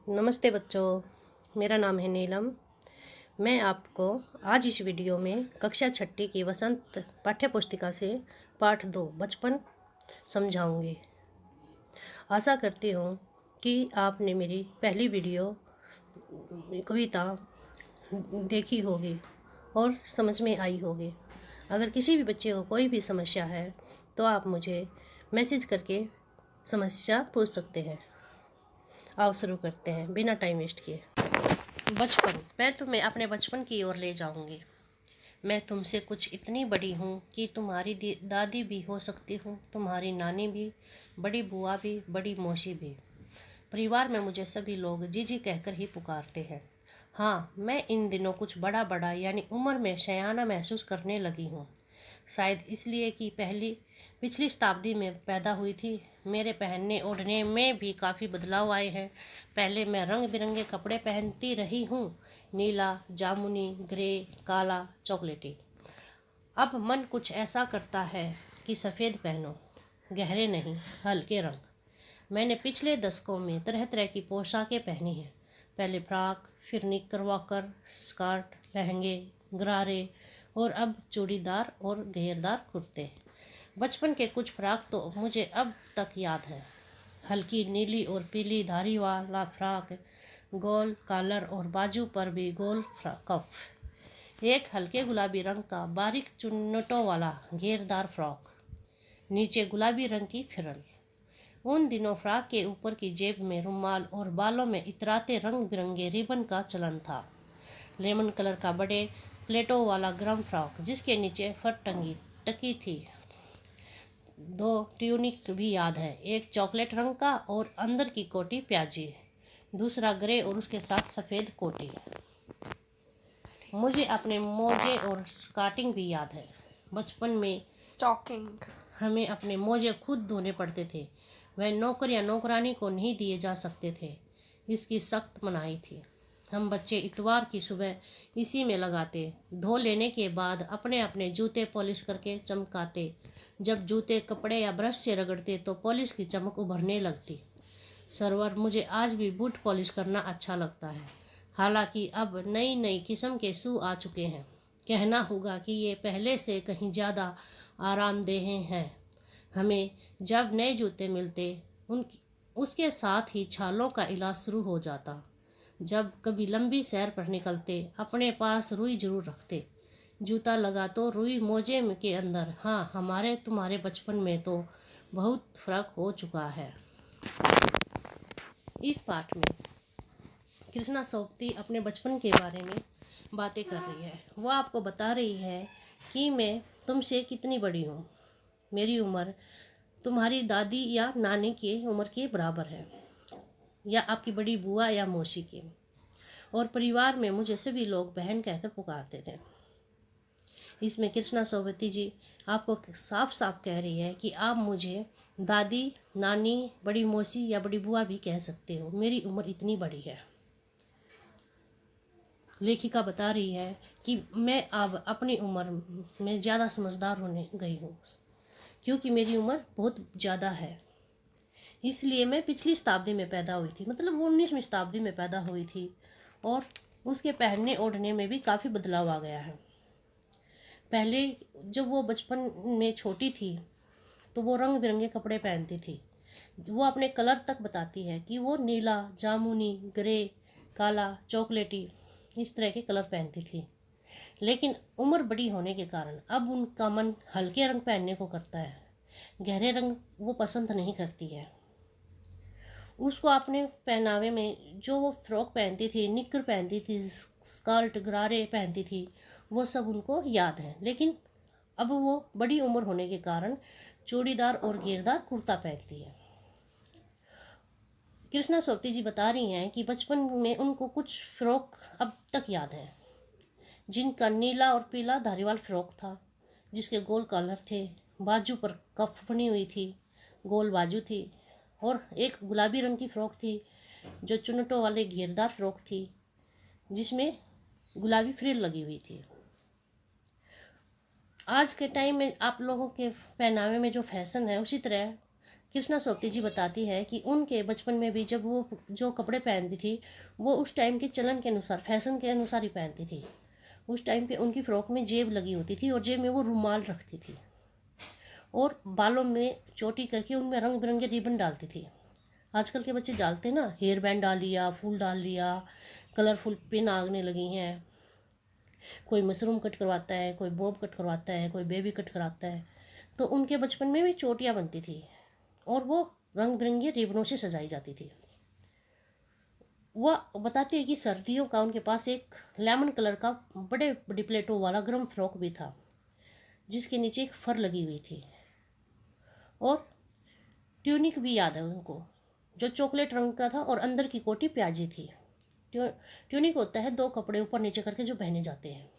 नमस्ते बच्चों, मेरा नाम है नीलम। मैं आपको आज इस वीडियो में कक्षा छठी की वसंत पाठ्य पुस्तिका से पाठ 2 बचपन समझाऊंगी। आशा करती हूँ कि आपने मेरी पहली वीडियो कविता देखी होगी और समझ में आई होगी। अगर किसी भी बच्चे को कोई भी समस्या है तो आप मुझे मैसेज करके समस्या पूछ सकते हैं। आओ शुरू करते हैं बिना टाइम वेस्ट किए। बचपन। मैं तुम्हें अपने बचपन की ओर ले जाऊंगी। मैं तुमसे कुछ इतनी बड़ी हूँ कि तुम्हारी दादी भी हो सकती हूँ, तुम्हारी नानी भी, बड़ी बुआ भी, बड़ी मौसी भी। परिवार में मुझे सभी लोग जीजी कहकर ही पुकारते हैं। हाँ, मैं इन दिनों कुछ बड़ा बड़ा यानी उम्र में सयाना महसूस करने लगी हूँ। शायद इसलिए कि पिछली शताब्दी में पैदा हुई थी। मेरे पहनने ओढ़ने में भी काफ़ी बदलाव आए हैं। पहले मैं रंग बिरंगे कपड़े पहनती रही हूँ, नीला, जामुनी, ग्रे, काला, चॉकलेटी। अब मन कुछ ऐसा करता है कि सफ़ेद पहनो, गहरे नहीं, हल्के रंग। मैंने पिछले दशकों में तरह तरह की पोशाकें पहनी हैं। पहले फ्रॉक, फिर निक्कर वॉकर, स्कर्ट, लहंगे, गरारे और अब चूड़ीदार और घेरदार कुर्ते। बचपन के कुछ फ्रॉक तो मुझे अब तक याद है। हल्की नीली और पीली धारी वाला फ्रॉक, गोल कॉलर और बाजू पर भी गोल कफ। एक हल्के गुलाबी रंग का बारीक चुन्नटों वाला घेरदार फ्रॉक, नीचे गुलाबी रंग की फ्रिल। उन दिनों फ्रॉक के ऊपर की जेब में रुमाल और बालों में इतराते रंग बिरंगे रिबन का चलन था। लेमन कलर का बड़े प्लेटों वाला गरम फ्रॉक जिसके नीचे फट टकी थी। 2 ट्यूनिक भी याद है, एक चॉकलेट रंग का और अंदर की कोटी प्याजी, दूसरा ग्रे और उसके साथ सफ़ेद कोटी। मुझे अपने मोजे और स्कार्टिंग भी याद है। बचपन में स्टॉकिंग हमें अपने मोजे खुद धोने पड़ते थे। वह नौकर या नौकरानी को नहीं दिए जा सकते थे, इसकी सख्त मनाही थी। हम बच्चे इतवार की सुबह इसी में लगाते, धो लेने के बाद अपने अपने जूते पॉलिश करके चमकाते। जब जूते कपड़े या ब्रश से रगड़ते तो पॉलिश की चमक उभरने लगती। सरवर, मुझे आज भी बूट पॉलिश करना अच्छा लगता है। हालांकि अब नई नई किस्म के शू आ चुके हैं। कहना होगा कि ये पहले से कहीं ज़्यादा आरामदेह हैं। हमें जब नए जूते मिलते उसके साथ ही छालों का इलाज शुरू हो जाता। जब कभी लंबी सैर पर निकलते अपने पास रुई जरूर रखते। जूता लगा तो रुई मोजे के अंदर। हाँ, हमारे तुम्हारे बचपन में तो बहुत फर्क हो चुका है। इस पाठ में कृष्णा सोबती अपने बचपन के बारे में बातें कर रही है। वह आपको बता रही है कि मैं तुमसे कितनी बड़ी हूँ। मेरी उम्र तुम्हारी दादी या नानी की उम्र के बराबर है, या आपकी बड़ी बुआ या मौसी की। और परिवार में मुझे सभी लोग बहन कहकर पुकारते थे। इसमें कृष्णा सोबती जी आपको साफ साफ कह रही है कि आप मुझे दादी, नानी, बड़ी मौसी या बड़ी बुआ भी कह सकते हो। मेरी उम्र इतनी बड़ी है। लेखिका बता रही है कि मैं अब अपनी उम्र में ज़्यादा समझदार होने गई हूँ, क्योंकि मेरी उम्र बहुत ज़्यादा है। इसलिए मैं पिछली शताब्दी में पैदा हुई थी, मतलब 19वीं शताब्दी में पैदा हुई थी, और उसके पहनने ओढ़ने में भी काफ़ी बदलाव आ गया है। पहले जब वो बचपन में छोटी थी तो वो रंग बिरंगे कपड़े पहनती थी। वो अपने कलर तक बताती है कि वो नीला, जामुनी, ग्रे, काला, चॉकलेटी इस तरह के कलर पहनती थी। लेकिन उम्र बड़ी होने के कारण अब उनका मन हल्के रंग पहनने को करता है। गहरे रंग वो पसंद नहीं करती है। उसको अपने पहनावे में जो वो फ्रॉक पहनती थी, निक्कर पहनती थी, स्कर्ट, गरारे पहनती थी, वो सब उनको याद है। लेकिन अब वो बड़ी उम्र होने के कारण चूड़ीदार और घेरदार कुर्ता पहनती है। कृष्णा सोबती जी बता रही हैं कि बचपन में उनको कुछ फ्रॉक अब तक याद है, जिनका नीला और पीला धारीवाल फ्रॉक था, जिसके गोल कॉलर थे, बाजू पर कफ बनी हुई थी, गोल बाजू थी, और एक गुलाबी रंग की फ़्रॉक थी जो चुन्नटों वाले घेरदार फ्रॉक थी, जिसमें गुलाबी फ्रिल लगी हुई थी। आज के टाइम में आप लोगों के पहनावे में जो फैशन है उसी तरह कृष्णा सोपती जी बताती है कि उनके बचपन में भी जब वो जो कपड़े पहनती थी वो उस टाइम के चलन के अनुसार, फैशन के अनुसार ही पहनती थी। उस टाइम पे उनकी फ्रॉक में जेब लगी होती थी और जेब में वो रुमाल रखती थी और बालों में चोटी करके उनमें रंग बिरंगे रिबन डालती थी। आजकल के बच्चे डालते ना, हेयर बैंड डाल लिया, फूल डाल लिया, कलरफुल पिन आगने लगी हैं। कोई मशरूम कट करवाता है, कोई बॉब कट करवाता है, कोई बेबी कट कराता है। तो उनके बचपन में भी चोटियाँ बनती थी और वो रंग बिरंगे रिबनों से सजाई जाती थी। वह बताती है कि सर्दियों का उनके पास एक लेमन कलर का बड़े बड़ी प्लेटों वाला गर्म फ्रॉक भी था जिसके नीचे एक फर लगी हुई थी। और ट्यूनिक भी याद है उनको, जो चॉकलेट रंग का था और अंदर की कोटी प्याजी थी। ट्यूनिक होता है 2 कपड़े ऊपर नीचे करके जो पहने जाते हैं,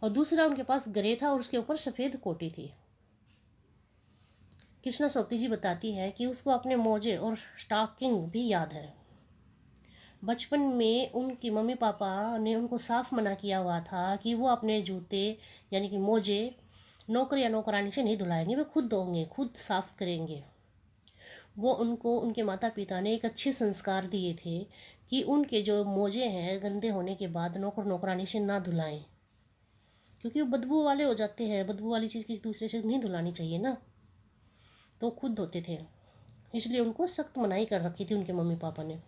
और दूसरा उनके पास ग्रे था और उसके ऊपर सफ़ेद कोटी थी। कृष्णा सोपती जी बताती है कि उसको अपने मोजे और स्टॉकिंग भी याद है। बचपन में उनकी मम्मी पापा ने उनको साफ मना किया हुआ था कि वो अपने जूते यानी कि मोजे नौकर या नौकरानी से नहीं धुलाएंगे, वे खुद धोंगे, खुद साफ करेंगे। वो उनको उनके माता पिता ने एक अच्छे संस्कार दिए थे कि उनके जो मोजे हैं गंदे होने के बाद नौकर नौकरानी से ना धुलाएं, क्योंकि वो बदबू वाले हो जाते हैं। बदबू वाली चीज़ किसी दूसरे से नहीं धुलानी चाहिए ना, तो खुद धोते थे। इसलिए उनको सख्त मनाही कर रखी थी उनके मम्मी पापा ने।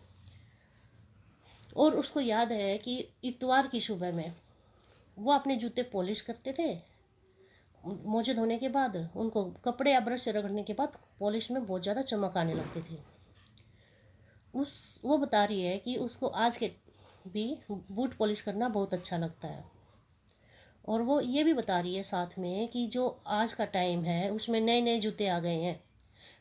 और उसको याद है कि इतवार की सुबह में वो अपने जूते पॉलिश करते थे। मोजे धोने के बाद उनको कपड़े या ब्रश से रगड़ने के बाद पॉलिश में बहुत ज़्यादा चमक आने लगती थी। वो बता रही है कि उसको आज के भी बूट पॉलिश करना बहुत अच्छा लगता है। और वो ये भी बता रही है साथ में कि जो आज का टाइम है उसमें नए नए जूते आ गए हैं,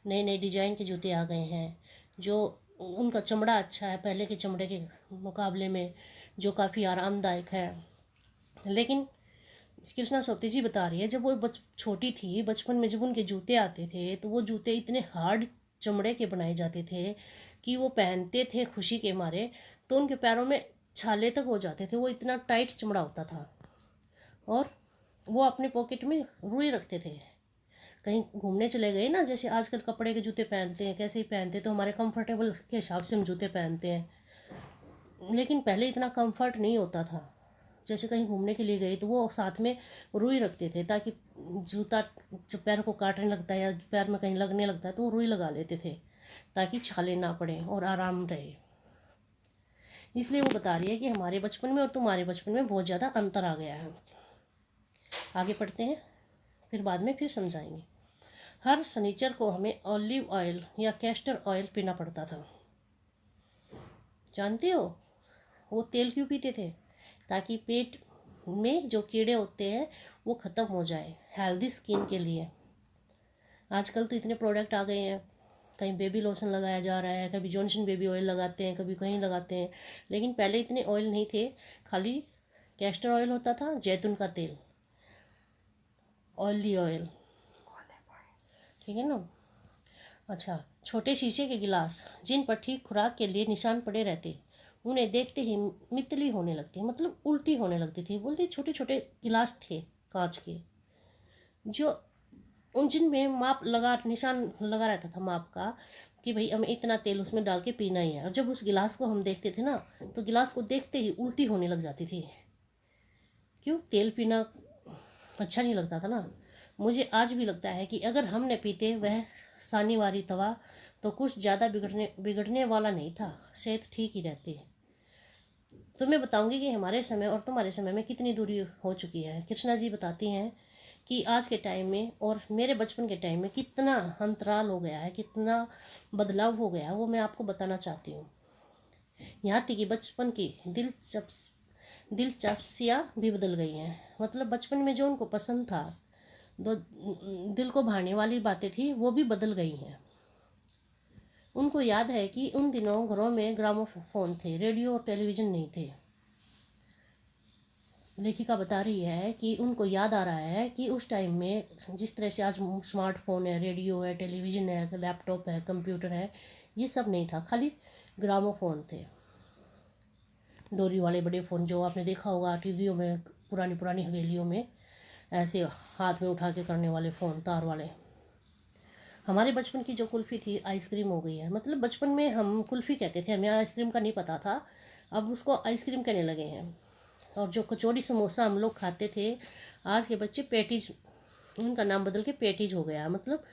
नए नए डिजाइन के जूते आ गए हैं, जो उनका चमड़ा अच्छा है पहले के चमड़े के मुकाबले में, जो काफ़ी आरामदायक है। लेकिन कृष्णा सोपती जी बता रही है जब वो छोटी थी, बचपन में जब उनके जूते आते थे तो वो जूते इतने हार्ड चमड़े के बनाए जाते थे कि वो पहनते थे खुशी के मारे तो उनके पैरों में छाले तक हो जाते थे, वो इतना टाइट चमड़ा होता था। और वो अपने पॉकेट में रुई रखते थे। कहीं घूमने चले गए ना, जैसे आजकल कपड़े के जूते पहनते हैं, कैसे ही पहनते तो हमारे कंफर्टेबल के हिसाब से हम जूते पहनते हैं, लेकिन पहले इतना कंफर्ट नहीं होता था। जैसे कहीं घूमने के लिए गए तो वो साथ में रुई रखते थे ताकि जूता जो पैर को काटने लगता है या पैर में कहीं लगने लगता है तो वो रुई लगा लेते थे ताकि छाले ना पड़े और आराम रहे। इसलिए वो बता रही है कि हमारे बचपन में और तुम्हारे बचपन में बहुत ज़्यादा अंतर आ गया है। आगे पढ़ते हैं, फिर बाद में फिर समझाएंगे। हर शनिचर को हमें ऑलिव ऑयल या कैस्टर ऑयल पीना पड़ता था। जानते हो वो तेल क्यों पीते थे? ताकि पेट में जो कीड़े होते हैं वो ख़त्म हो जाए, हेल्दी स्किन के लिए। आजकल तो इतने प्रोडक्ट आ गए हैं, कहीं बेबी लोशन लगाया जा रहा है, कभी जॉनसन बेबी ऑयल लगाते हैं, कभी कहीं लगाते हैं। लेकिन पहले इतने ऑयल नहीं थे, खाली कैस्टर ऑयल होता था, जैतून का तेल, ऑयली ऑयल, ठीक है ना। अच्छा, छोटे शीशे के गिलास जिन पर ठीक खुराक के लिए निशान पड़े रहते, उन्हें देखते ही मितली होने लगती, मतलब उल्टी होने लगती थी। बोलते छोटे छोटे गिलास थे कांच के, जो उन जिनमें माप लगा, निशान लगा रहता था माप का कि भाई हमें इतना तेल उसमें डाल के पीना ही है। और जब उस गिलास को हम देखते थे ना तो गिलास को देखते ही उल्टी होने लग जाती थी। क्यों? तेल पीना अच्छा नहीं लगता था ना। मुझे आज भी लगता है कि अगर हमने पीते वह सानीवारी तवा तो कुछ ज़्यादा बिगड़ने वाला नहीं था, सेहत ठीक ही रहती। तो मैं बताऊंगी कि हमारे समय और तुम्हारे समय में कितनी दूरी हो चुकी है। कृष्णा जी बताती हैं कि आज के टाइम में और मेरे बचपन के टाइम में कितना अंतराल हो गया है, कितना बदलाव हो गया है, वो मैं आपको बताना चाहती हूँ। यहाँ तक कि बचपन की दिलचस्पियाँ भी बदल गई हैं। मतलब बचपन में जो उनको पसंद था, दो दिल को भाने वाली बातें थी, वो भी बदल गई हैं। उनको याद है कि उन दिनों घरों में ग्रामोफोन थे, रेडियो और टेलीविज़न नहीं थे। लेखिका बता रही है कि उनको याद आ रहा है कि उस टाइम में जिस तरह से आज स्मार्टफोन है, रेडियो है, टेलीविज़न है, लैपटॉप है, कंप्यूटर है, ये सब नहीं था, खाली ग्रामोफोन थे। डोरी वाले बड़े फ़ोन जो आपने देखा होगा टीवियों में, पुरानी पुरानी हवेलियों में ऐसे हाथ में उठा के करने वाले फ़ोन, तार वाले, हमारे बचपन की जो कुल्फ़ी थी आइसक्रीम हो गई है। मतलब बचपन में हम कुल्फ़ी कहते थे, हमें आइसक्रीम का नहीं पता था, अब उसको आइसक्रीम कहने लगे हैं। और जो कचौड़ी समोसा हम लोग खाते थे, आज के बच्चे पैटीज, उनका नाम बदल के पैटीज हो गया। मतलब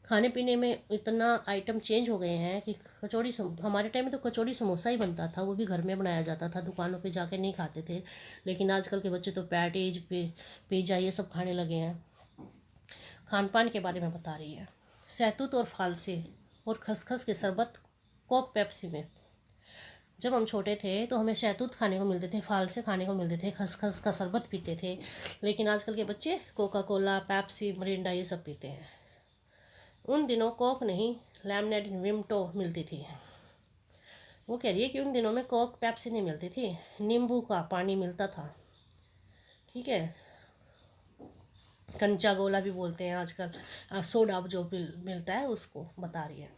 खाने पीने में इतना आइटम चेंज हो गए हैं कि हमारे टाइम में तो कचौड़ी समोसा ही बनता था, वो भी घर में बनाया जाता था, दुकानों पे जाके नहीं खाते थे। लेकिन आजकल के बच्चे तो पैटीज पिज़्ज़ा ये सब खाने लगे हैं। खान पान के बारे में बता रही है। सहतूत और फालसे और खसखस के शरबत कोक पेप्सी में। जब हम छोटे थे तो हमें शहतूत खाने को मिलते थे, फालसे खाने को मिलते थे, खसखस का शरबत पीते थे। लेकिन आजकल के बच्चे कोका कोला, पेप्सी, मिरिंडा ये सब पीते हैं। उन दिनों कोक नहीं, लेमनेड, विमटो मिलती थी। वो कह रही है कि उन दिनों में कोक पेप्सी नहीं मिलती थी, नींबू का पानी मिलता था। ठीक है, कंचा गोला भी बोलते हैं आजकल, सोडा जो मिलता है उसको बता रही है।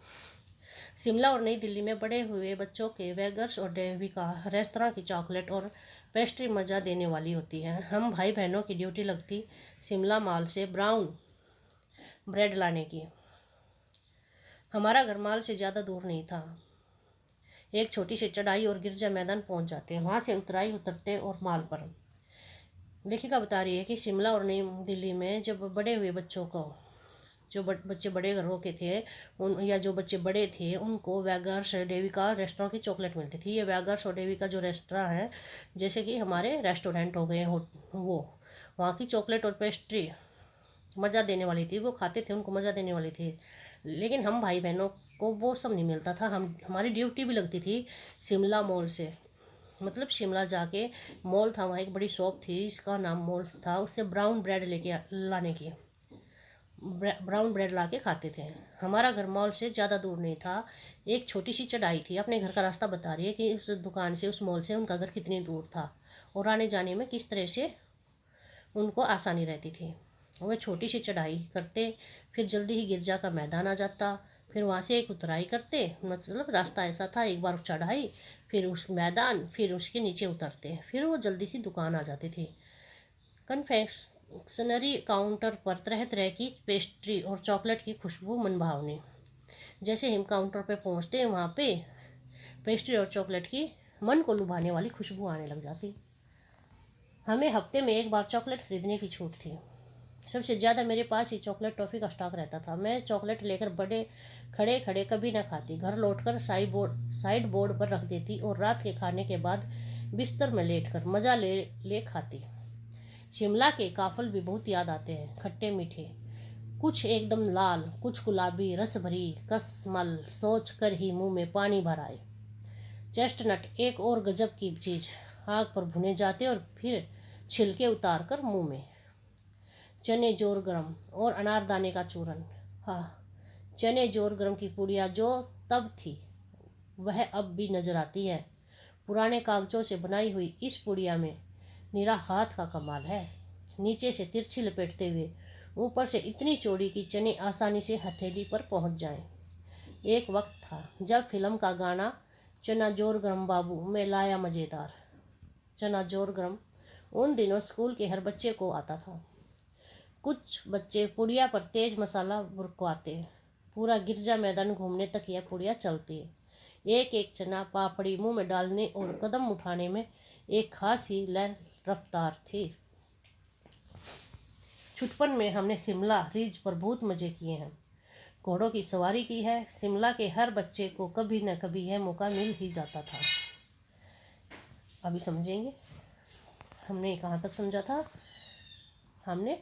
शिमला और नई दिल्ली में बड़े हुए बच्चों के वेगर्स और डेवी का रेस्तरां की चॉकलेट और पेस्ट्री मज़ा देने वाली होती है। हम भाई बहनों की ड्यूटी लगती शिमला मॉल से ब्राउन ब्रेड लाने की। हमारा घर मॉल से ज़्यादा दूर नहीं था, एक छोटी सी चढ़ाई और गिरजा मैदान पहुंच जाते हैं, वहाँ से उतरते और मॉल पर। लेखिका बता रही है कि शिमला और नई दिल्ली में जब बड़े हुए बच्चों को, जो बच्चे बड़े घरों के थे उन, या जो बच्चे बड़े थे, उनको वैगर्स और डेविका रेस्टोरेंट की चॉकलेट मिलती थी। ये वैगर्स और डेविका जो रेस्टोरेंट है, जैसे कि हमारे रेस्टोरेंट हो गए वो, वहाँ की चॉकलेट और पेस्ट्री मज़ा देने वाली थी। वो खाते थे, उनको मज़ा देने वाली थी। लेकिन हम भाई बहनों को वो सब नहीं मिलता था। हमारी ड्यूटी भी लगती थी शिमला मॉल से। मतलब शिमला जाके मॉल था, वहाँ एक बड़ी शॉप थी, इसका नाम मॉल था, उससे ब्राउन ब्रेड लेके लाने की, ब्राउन ब्रेड ला के खाते थे। हमारा घर मॉल से ज़्यादा दूर नहीं था, एक छोटी सी चढ़ाई थी। अपने घर का रास्ता बता रही है कि उस दुकान से, उस मॉल से उनका घर कितनी दूर था और आने जाने में किस तरह से उनको आसानी रहती थी। वह छोटी सी चढ़ाई करते, फिर जल्दी ही गिरजा का मैदान आ जाता, फिर वहाँ से एक उतराई करते। मतलब रास्ता ऐसा था, एक बार चढ़ाई, फिर उस मैदान, फिर उसके नीचे उतरते, फिर वो जल्दी सी दुकान आ जाती थी। कन्फेक्शनरी काउंटर पर तरह तरह की पेस्ट्री और चॉकलेट की खुशबू मनभावनी। जैसे हम काउंटर पे पहुंचते हैं, वहाँ पे पेस्ट्री और चॉकलेट की मन को लुभाने वाली खुशबू आने लग जाती। हमें हफ्ते में एक बार चॉकलेट खरीदने की छूट थी। सबसे ज़्यादा मेरे पास ही चॉकलेट टॉफ़ी का स्टॉक रहता था। मैं चॉकलेट लेकर बड़े खड़े खड़े कभी न खाती, घर लौटकर साइड बोर्ड पर रख देती और रात के खाने के बाद बिस्तर में लेटकर मज़ा ले खाती। शिमला के काफल भी बहुत याद आते हैं, खट्टे मीठे, कुछ एकदम लाल, कुछ गुलाबी, रस भरी कसमल सोच कर ही मुंह में पानी भर आए। चेस्टनट एक और गजब की चीज़, आग पर भुने जाते और फिर छिलके उतार कर मुंह में। चने जोर गरम और अनारदाने का चूरन, हाँ, चने जोर गरम की पुड़िया जो तब थी वह अब भी नजर आती है। पुराने कागजों से बनाई हुई इस पुड़िया में निरा हाथ का कमाल है। नीचे से तिरछी लपेटते हुए, ऊपर से इतनी चौड़ी कि चने आसानी से हथेली पर पहुंच जाएं। एक वक्त था जब फिल्म का गाना चना जोर गरम बाबू में लाया मज़ेदार। चना जोर गरम उन दिनों स्कूल के हर बच्चे को आता था। कुछ बच्चे पुड़िया पर तेज मसाला बुरकवाते, पूरा गिरजा मैदान घूमने तक यह पुड़िया चलती है। एक एक चना पापड़ी मुंह में डालने और कदम उठाने में एक खास ही लय रफ्तार थी। छुटपन में हमने शिमला रिज पर बहुत मज़े किए हैं, घोड़ों की सवारी की है। शिमला के हर बच्चे को कभी न कभी यह मौका मिल ही जाता था। अभी समझेंगे हमने कहाँ तक समझा था। हमने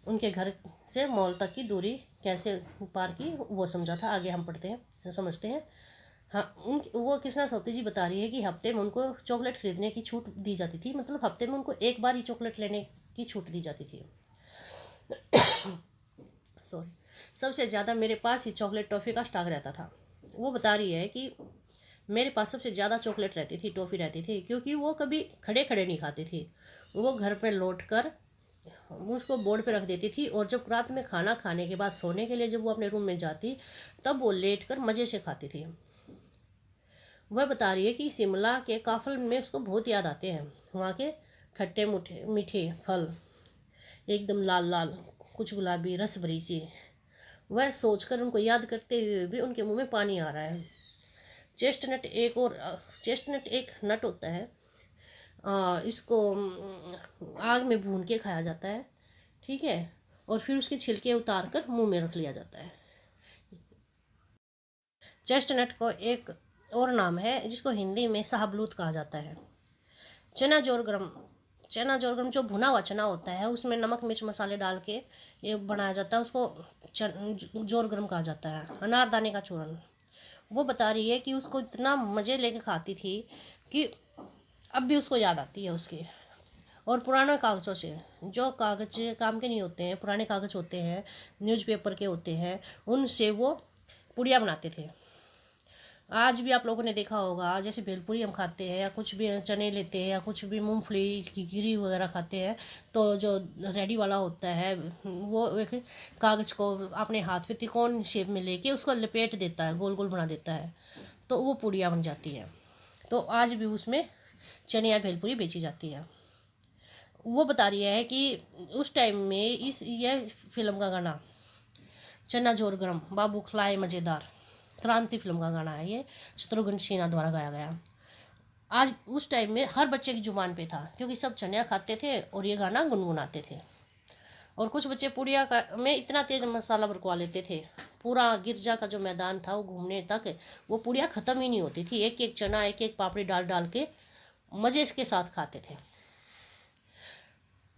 उनके घर से मॉल तक की दूरी कैसे पार की वो समझा था। आगे हम पढ़ते हैं, समझते हैं। हाँ, वो कृष्णा सौती जी बता रही है कि हफ्ते में उनको चॉकलेट खरीदने की छूट दी जाती थी। मतलब हफ्ते में उनको एक बार ही चॉकलेट लेने की छूट दी जाती थी। सॉरी, सबसे ज़्यादा मेरे पास ही चॉकलेट टॉफ़ी का स्टॉक रहता था। वो बता रही है कि मेरे पास सबसे ज़्यादा चॉकलेट रहती थी, टॉफ़ी रहती थी, क्योंकि वो कभी खड़े खड़े नहीं खाती थी। वो घर पर लौट कर उसको बोर्ड पे रख देती थी, और जब रात में खाना खाने के बाद सोने के लिए जब वो अपने रूम में जाती, तब वो लेट कर मज़े से खाती थी। वह बता रही है कि शिमला के काफल में उसको बहुत याद आते हैं। वहाँ के खट्टे मीठे फल, एकदम लाल लाल, कुछ गुलाबी, रस भरी सी, वह सोचकर उनको याद करते हुए भी उनके मुंह में पानी आ रहा है। चेस्टनट एक नट होता है। इसको आग में भून के खाया जाता है, ठीक है, और फिर उसके छिलके उतार कर मुंह में रख लिया जाता है। चेस्टनट को एक और नाम है जिसको हिंदी में शाहबलूत कहा जाता है। चना जोरगरम जो भुना हुआ चना होता है उसमें नमक मिर्च मसाले डाल के ये बनाया जाता है, उसको जोरगरम कहा जाता है। अनारदाने का चूरन, वो बता रही है कि उसको इतना मज़े लेके खाती थी कि अब भी उसको याद आती है उसकी। और पुराने कागज़ों से, जो कागज़ काम के नहीं होते हैं, पुराने कागज़ होते हैं, न्यूज़पेपर के होते हैं, उनसे वो पुड़िया बनाते थे। आज भी आप लोगों ने देखा होगा, जैसे भेलपुरी हम खाते हैं या कुछ भी चने लेते हैं या कुछ भी मूंगफली की गिरी वगैरह खाते हैं, तो जो रेडी वाला होता है वो एक कागज़ को अपने हाथ पे त्रिकोण शेप में लेके उसको लपेट देता है, गोल गोल बना देता है, तो वो पुड़िया बन जाती है। तो आज भी उसमें चने या भेलपुरी बेची जाती है। वो बता रही है कि उस टाइम में यह फिल्म का गाना चन्ना जोर गरम बाबू खिलाए मज़ेदार, क्रांति फिल्म का गाना है ये, शत्रुघ्न सिन्हा द्वारा गाया गया। आज उस टाइम में हर बच्चे की जुबान पे था क्योंकि सब चनिया खाते थे और ये गाना गुनगुनाते थे। और कुछ बच्चे पुड़िया का में इतना तेज मसाला भरकवा लेते थे, पूरा गिरजा का जो मैदान था वो घूमने तक वो पुड़िया ख़त्म ही नहीं होती थी। एक एक चना एक एक पापड़ी डाल डाल के मज़े इसके साथ खाते थे।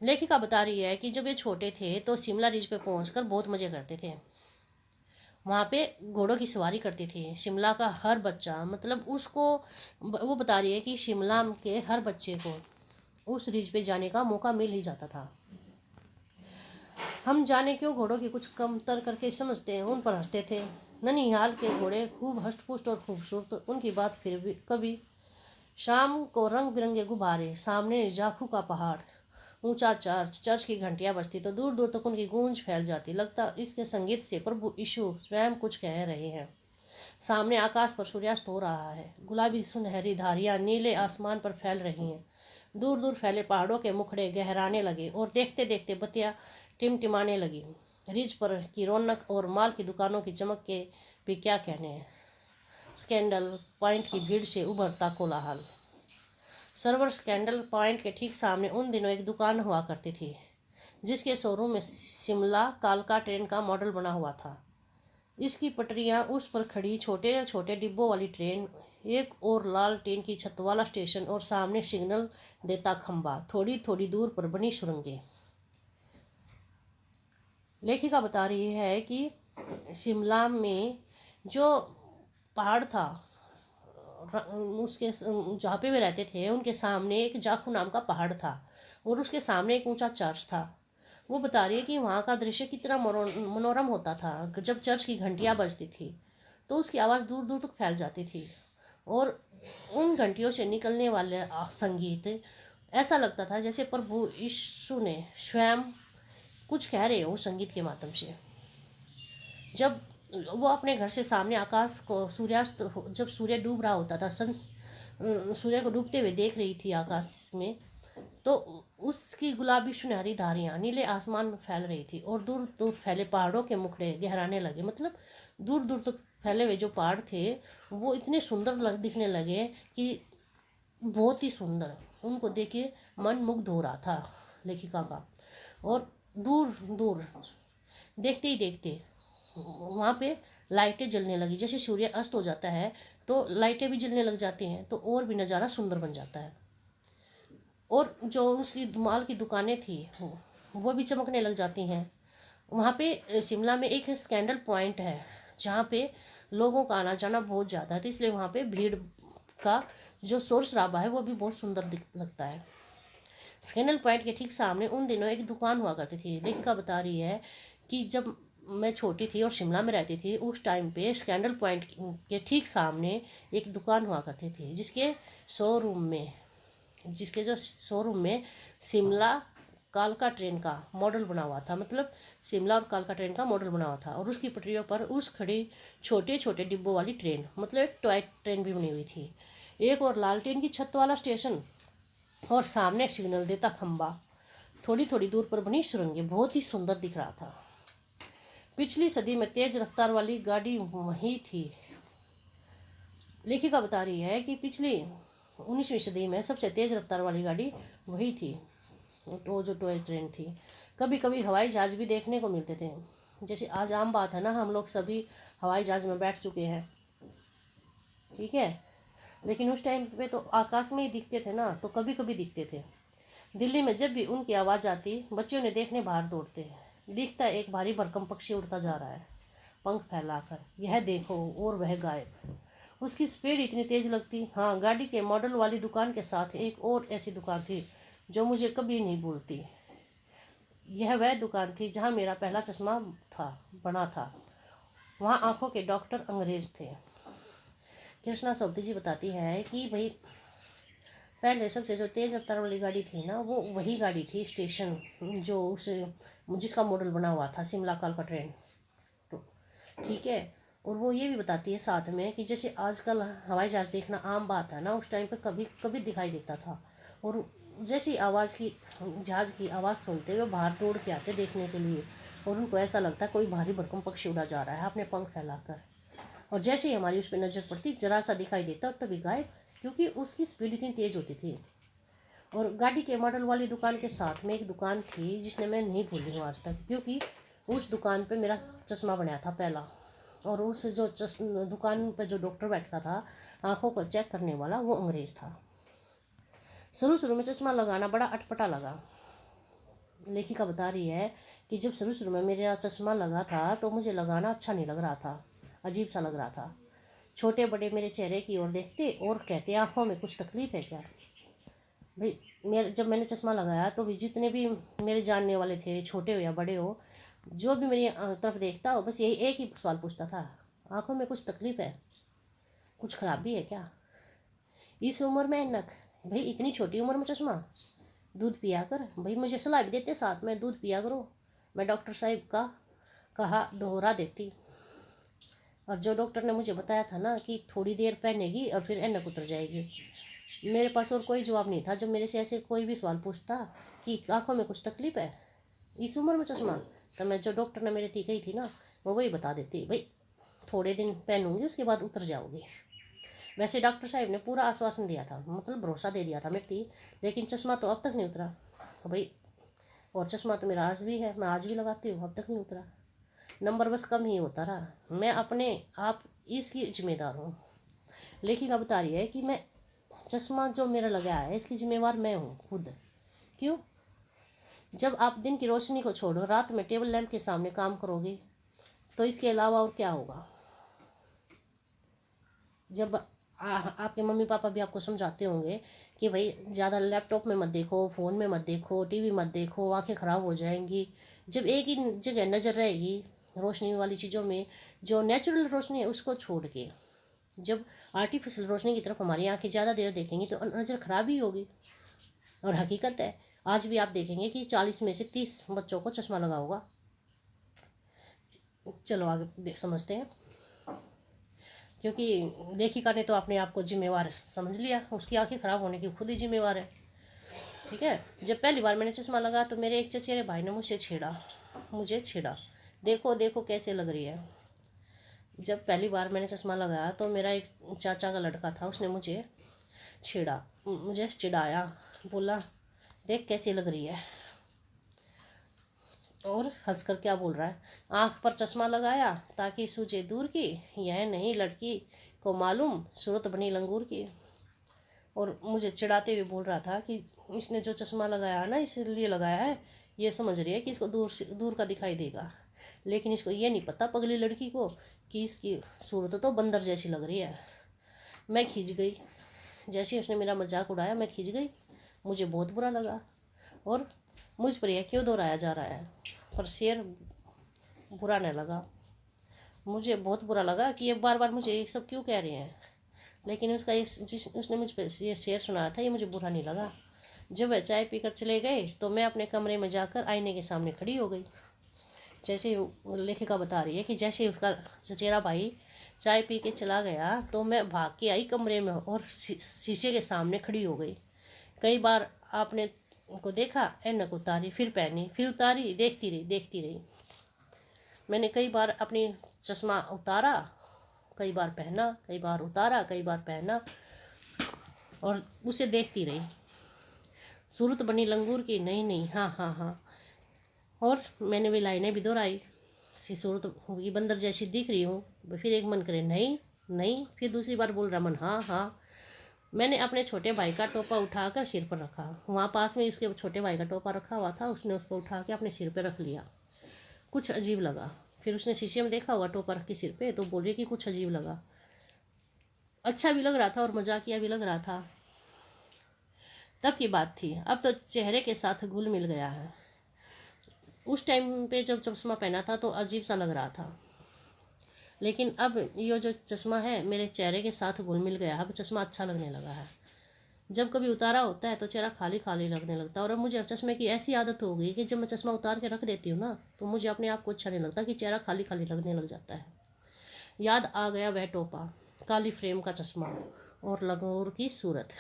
लेखिका बता रही है कि जब ये छोटे थे तो शिमला रिज पे पहुंचकर बहुत मज़े करते थे। वहाँ पे घोड़ों की सवारी करती थी शिमला का हर बच्चा, मतलब उसको, वो बता रही है कि शिमला के हर बच्चे को उस रिज पे जाने का मौका मिल ही जाता था। हम जाने क्यों घोड़ों की कुछ कमतर करके समझते हैं, उन पर हंसते थे। ननिहाल के घोड़े खूब हष्टपुष्ट और खूबसूरत, उनकी बात फिर भी कभी। शाम को रंग बिरंगे गुब्बारे, सामने जाखू का पहाड़, ऊंचा चर्च की घंटियां बजती तो दूर दूर तक उनकी गूंज फैल जाती। लगता इसके संगीत से प्रभु यीशु स्वयं कुछ कह रहे हैं। सामने आकाश पर सूर्यास्त हो रहा है, गुलाबी सुनहरी धारियां नीले आसमान पर फैल रही हैं। दूर दूर फैले पहाड़ों के मुखड़े गहराने लगे और देखते देखते बत्तियां टिमटिमाने लगी। रिज पर की रौनक और माल की दुकानों की चमक के भी क्या कहने। स्कैंडल पॉइंट की भीड़ से उभरता कोलाहल। सर्वर स्कैंडल पॉइंट के ठीक सामने उन दिनों एक दुकान हुआ करती थी जिसके शोरूम में शिमला कालका ट्रेन का मॉडल बना हुआ था। इसकी पटरियां, उस पर खड़ी छोटे छोटे डिब्बों वाली ट्रेन, एक और लाल टीन की छत वाला स्टेशन और सामने सिग्नल देता खंबा, थोड़ी थोड़ी दूर पर बनी सुरंगें। लेखिका बता रही है कि शिमला में जो पहाड़ था, उसके जहाँ पे वे रहते थे उनके सामने एक जाखू नाम का पहाड़ था और उसके सामने एक ऊंचा चर्च था। वो बता रही है कि वहाँ का दृश्य कितना मनोरम होता था। जब चर्च की घंटियाँ बजती थी तो उसकी आवाज़ दूर दूर तक फैल जाती थी और उन घंटियों से निकलने वाले संगीत ऐसा लगता था जैसे प्रभु यीशु ने स्वयं कुछ कह रहे हो उस संगीत के माध्यम से। जब वो अपने घर से सामने आकाश को जब सूर्य डूब रहा होता था, सूर्य को डूबते हुए देख रही थी आकाश में, तो उसकी गुलाबी सुनहरी धारियां नीले आसमान में फैल रही थी और दूर दूर फैले पहाड़ों के मुखड़े गहराने लगे। मतलब दूर दूर तक फैले हुए जो पहाड़ थे वो इतने सुंदर दिखने लगे कि बहुत ही सुंदर, उनको देख के मन मुग्ध हो रहा था लेखिका का। और दूर दूर देखते ही देखते वहाँ पे लाइटें जलने लगी, जैसे सूर्य अस्त हो जाता है तो लाइटें भी जलने लग जाती हैं तो और भी नज़ारा सुंदर बन जाता है। और जो उसकी माल की दुकानें थी वो भी चमकने लग जाती हैं। वहाँ पे शिमला में एक स्कैंडल पॉइंट है जहाँ पे लोगों का आना जाना बहुत ज़्यादा है, तो इसलिए वहाँ पे भीड़ का जो शोर शराबा है वो भी बहुत सुंदर लगता है। स्कैंडल पॉइंट के ठीक सामने उन दिनों एक दुकान हुआ करती थी। लेखिका बता रही है कि जब मैं छोटी थी और शिमला में रहती थी उस टाइम पे स्कैंडल पॉइंट के ठीक सामने एक दुकान हुआ करती थी जिसके शोरूम में शिमला कालका ट्रेन का मॉडल बना हुआ था। मतलब शिमला और कालका ट्रेन का मॉडल बना हुआ था और उसकी पटरियों पर उस खड़ी छोटे छोटे डिब्बों वाली ट्रेन, मतलब एक टॉय ट्रेन भी बनी हुई थी। एक और लालटेन की छत वाला स्टेशन और सामने सिग्नल देता खंबा, थोड़ी थोड़ी दूर पर बनी सुरंगें, बहुत ही सुंदर दिख रहा था। पिछली सदी में तेज रफ्तार वाली गाड़ी वही थी। लेखिका बता रही है कि पिछली 19वीं सदी में सबसे तेज रफ्तार वाली गाड़ी वही थी, वो जो टॉय ट्रेन थी। कभी कभी हवाई जहाज भी देखने को मिलते थे। जैसे आज आम बात है ना, हम लोग सभी हवाई जहाज में बैठ चुके हैं, ठीक है। लेकिन उस टाइम पे तो आकाश में ही दिखते थे ना, तो कभी कभी दिखते थे। दिल्ली में जब भी उनकी आवाज़ आती, बच्चों ने देखने बाहर दौड़ते। दिखता एक भारी भरकम पक्षी उड़ता जा रहा है पंख फैलाकर, यह देखो, और वह गायब। उसकी स्पीड इतनी तेज लगती। हाँ, गाड़ी के मॉडल वाली दुकान के साथ एक और ऐसी दुकान थी जो मुझे कभी नहीं भूलती। यह वह दुकान थी जहाँ मेरा पहला चश्मा बना था। वहाँ आंखों के डॉक्टर अंग्रेज थे। कृष्णा सोबती जी बताती है कि भाई पहले सबसे जो तेज रफ्तार वाली गाड़ी थी ना, वो वही गाड़ी थी स्टेशन, जो उस जिसका मॉडल बना हुआ था शिमला कालका ट्रेन, तो ठीक है। और वो ये भी बताती है साथ में कि जैसे आजकल हवाई जहाज देखना आम बात है ना, उस टाइम पे कभी कभी दिखाई देता था। और जैसी आवाज़ की जहाज़ की आवाज़ सुनते हुए बाहर दौड़ के आते देखने के लिए, और उनको ऐसा लगता कोई भारी भरकम पक्षी उड़ा जा रहा है अपने पंख फैलाकर। और जैसे ही हमारी उस पर नज़र पड़ती, जरा सा दिखाई देता और तभी गायब, क्योंकि उसकी स्पीड इतनी तेज़ होती थी। और गाड़ी के मॉडल वाली दुकान के साथ में एक दुकान थी जिसने मैं नहीं भूली हूँ आज तक, क्योंकि उस दुकान पे मेरा चश्मा बनाया था पहला। और उस जो दुकान पे जो डॉक्टर बैठता था आंखों को चेक करने वाला, वो अंग्रेज था। शुरू शुरू में चश्मा लगाना बड़ा अटपटा लगा। लेखिका बता रही है कि जब शुरू शुरू में मेरा चश्मा लगा था तो मुझे लगाना अच्छा नहीं लग रहा था, अजीब सा लग रहा था। छोटे बड़े मेरे चेहरे की ओर देखते और कहते आंखों में कुछ तकलीफ है क्या। भाई जब मैंने चश्मा लगाया तो भी जितने भी मेरे जानने वाले थे, छोटे हो या बड़े हो, जो भी मेरी तरफ देखता हो, बस यही एक ही सवाल पूछता था, आंखों में कुछ तकलीफ है, कुछ खराबी है क्या, इस उम्र में ऐनक, भाई इतनी छोटी उम्र में चश्मा, दूध पिया कर। भाई मुझे सलाह भी देते साथ में, दूध पिया करो। मैं डॉक्टर साहब का कहा दोहरा देती। और जो डॉक्टर ने मुझे बताया था ना कि थोड़ी देर पहनेगी और फिर ऐनक उतर जाएगी, मेरे पास और कोई जवाब नहीं था। जब मेरे से ऐसे कोई भी सवाल पूछता कि आंखों में कुछ तकलीफ है, इस उम्र में चश्मा, तो मैं जो डॉक्टर ने मेरे दी गई थी ना, वो वही बता देती, भाई थोड़े दिन पहनूंगी उसके बाद उतर जाओगी। वैसे डॉक्टर साहब ने पूरा आश्वासन दिया था, मतलब भरोसा दे दिया था मेरी, लेकिन चश्मा तो अब तक नहीं उतरा भाई। और चश्मा तो मेरा आज भी है, मैं आज भी लगाती हूँ, अब तक नहीं उतरा। नंबर बस कम ही होता रहा। मैं अपने आप इसकी जिम्मेदार हूँ। लेखिका बता रही है कि मैं चश्मा जो मेरा लगाया है इसकी जिम्मेवार मैं हूँ खुद। क्यों? जब आप दिन की रोशनी को छोड़ो रात में टेबल लैंप के सामने काम करोगे तो इसके अलावा और क्या होगा। जब आपके मम्मी पापा भी आपको समझाते होंगे कि भाई ज़्यादा लैपटॉप में मत देखो, फ़ोन में मत देखो, टीवी मत देखो, आंखें ख़राब हो जाएंगी। जब एक ही जगह नज़र रहेगी रोशनी वाली चीज़ों में, जो नेचुरल रोशनी है उसको छोड़ के जब आर्टिफिशियल रोशनी की तरफ हमारी आंखें ज़्यादा देर देखेंगी तो नज़र ख़राब ही होगी। और हकीकत है, आज भी आप देखेंगे कि 40 में से 30 बच्चों को चश्मा लगा होगा। चलो आगे समझते हैं। क्योंकि लेखिका ने तो अपने आप को जिम्मेवार समझ लिया, उसकी आंखें ख़राब होने की खुद ही जिम्मेवार है, ठीक है। जब पहली बार मैंने चश्मा लगाया तो मेरे एक चचेरे भाई ने मुझे छेड़ा, देखो देखो कैसे लग रही है। जब पहली बार मैंने चश्मा लगाया तो मेरा एक चाचा का लड़का था, उसने मुझे मुझे चिढ़ाया, बोला देख कैसी लग रही है, और हंसकर क्या बोल रहा है, आंख पर चश्मा लगाया ताकि सूझे दूर की, यह नहीं लड़की को मालूम सूरत बनी लंगूर की। और मुझे चिढ़ाते हुए बोल रहा था कि इसने जो चश्मा लगाया ना इसलिए लगाया है, ये समझ रही है कि इसको दूर का दिखाई देगा, लेकिन इसको ये नहीं पता पगली लड़की को कि इसकी सूरत तो बंदर जैसी लग रही है। मैं खिंच गई, जैसे उसने मेरा मजाक उड़ाया मैं खिंच गई। मुझे बहुत बुरा लगा, और मुझ पर यह क्यों दोहराया जा रहा है, पर शेर बुरा नहीं लगा। मुझे बहुत बुरा लगा कि ये बार बार मुझे ये सब क्यों कह रहे हैं, लेकिन उसने मुझ पर ये शेर सुनाया था, ये मुझे बुरा नहीं लगा। जब वह चाय पीकर चले गए तो मैं अपने कमरे में जाकर आईने के सामने खड़ी हो गई। जैसे लेखिका बता रही है कि जैसे उसका चचेरा भाई चाय पी के चला गया तो मैं भाग के आई कमरे में और शीशे के सामने खड़ी हो गई। कई बार आपने को देखा, ऐनक उतारी, फिर पहनी, फिर उतारी, देखती रही। मैंने कई बार अपनी चश्मा उतारा, कई बार पहना, कई बार उतारा, कई बार पहना और उसे देखती रही। सूरत बनी लंगूर की, नहीं नहीं, हाँ हाँ हाँ। और मैंने वे लाइनें भी दोहराई, सूरत होगी बंदर जैसी दिख रही हूँ। फिर एक मन करे नहीं नहीं, फिर दूसरी बार बोल रहा मन हाँ हाँ। मैंने अपने छोटे भाई का टोपा उठाकर सिर पर रखा। वहाँ पास में उसके छोटे भाई का टोपा रखा हुआ था, उसने उसको उठा के अपने सिर पर रख लिया। कुछ अजीब लगा। फिर उसने शीशे में देखा होगा टोपा रख के सिर पे, तो बोले कि कुछ अजीब लगा। अच्छा भी लग रहा था और मजाकिया भी लग रहा था। तब की बात थी, अब तो चेहरे के साथ घुल मिल गया है। उस टाइम पे जब चश्मा पहना था तो अजीब सा लग रहा था, लेकिन अब ये जो चश्मा है मेरे चेहरे के साथ घुल मिल गया। अब चश्मा अच्छा लगने लगा है। जब कभी उतारा होता है तो चेहरा खाली खाली लगने लगता है। और अब मुझे चश्मे की ऐसी आदत हो गई कि जब मैं चश्मा उतार के रख देती हूँ ना, तो मुझे अपने आप को अच्छा नहीं लगता, कि चेहरा खाली खाली लगने लग जाता है। याद आ गया वह टोपा, काली फ्रेम का चश्मा और लंगूर की सूरत।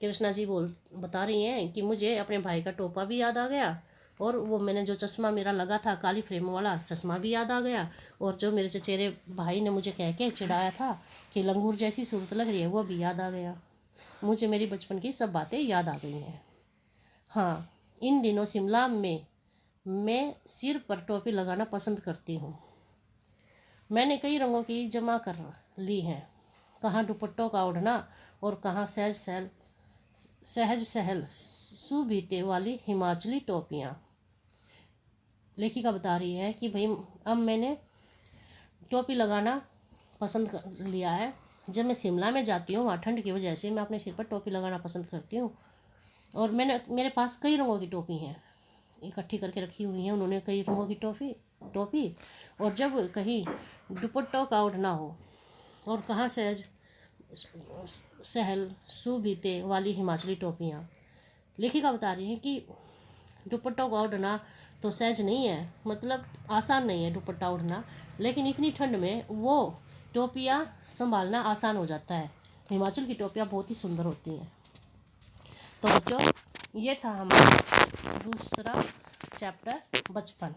कृष्णा जी बता रही हैं कि मुझे अपने भाई का टोपा भी याद आ गया, और वो मैंने जो चश्मा मेरा लगा था काली फ्रेम वाला चश्मा भी याद आ गया, और जो मेरे चचेरे भाई ने मुझे कह के चिढ़ाया था कि लंगूर जैसी सूरत लग रही है, वो भी याद आ गया। मुझे मेरी बचपन की सब बातें याद आ गई हैं। हाँ, इन दिनों शिमला में मैं सिर पर टोपी लगाना पसंद करती हूँ। मैंने कई रंगों की जमा कर ली हैं, कहाँ दुपट्टों का ओढ़ना और कहाँ सहज सहल सुबीते वाली हिमाचली टोपियाँ। लेखिका बता रही है कि भाई अब मैंने टोपी लगाना पसंद कर लिया है। जब मैं शिमला में जाती हूँ, वहाँ ठंड की वजह से मैं अपने सिर पर टोपी लगाना पसंद करती हूँ। और मेरे पास कई रंगों की टोपी हैं, इकट्ठी करके रखी हुई हैं उन्होंने, कई रंगों की टोपी। और जब कहीं दुपट्टों का ओढ़ना हो और कहाँ सहल सुबीते वाली हिमाचली टोपियाँ। लेखिका बता रही है कि दुपट्टों का ओढ़ना तो सहज नहीं है, मतलब आसान नहीं है दुपट्टा ओढ़ना, लेकिन इतनी ठंड में वो टोपियाँ संभालना आसान हो जाता है। हिमाचल की टोपियाँ बहुत ही सुंदर होती हैं। तो बच्चों, ये था हमारा दूसरा चैप्टर बचपन।